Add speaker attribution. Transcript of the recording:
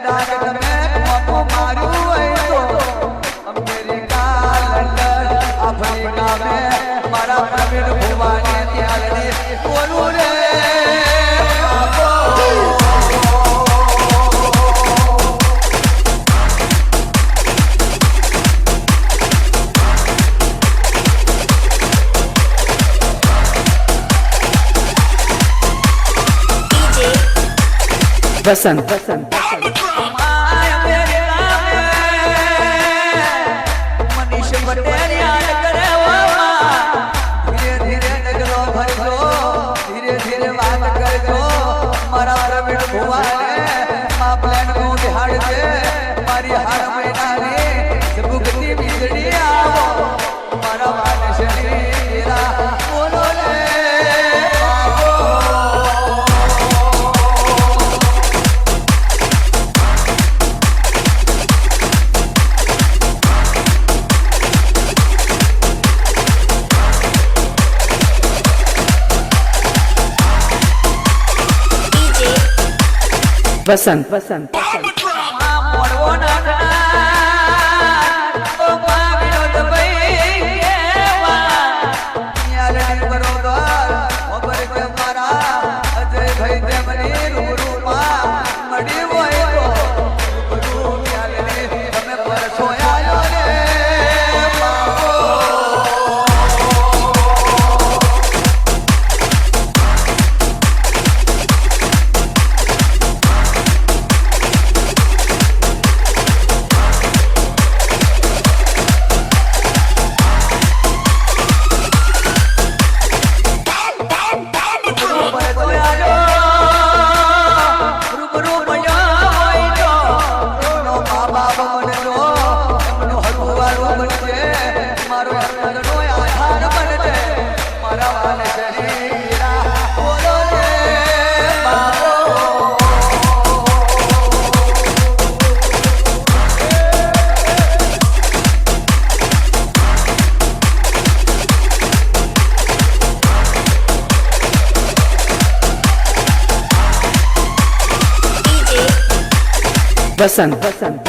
Speaker 1: કદાચ તમે મોકો માર્યું હોય તો અમેરિકા લંડન આફ્રિકા મેં મારા પ્રવીણ ભુવાને ત્યારની બોલું રે
Speaker 2: Vasan
Speaker 1: मनीष पटेल याद करे धीरे धीरे नगलो भरजो धीरे धीरे बात करजो मारा प्रवीण भुवाने मां प्लान को दिहाड़ दे मारी हर महीना रे भुगती बिजली आवो मारा वानशनी तेरा बोलो ले
Speaker 2: Vasan Vasan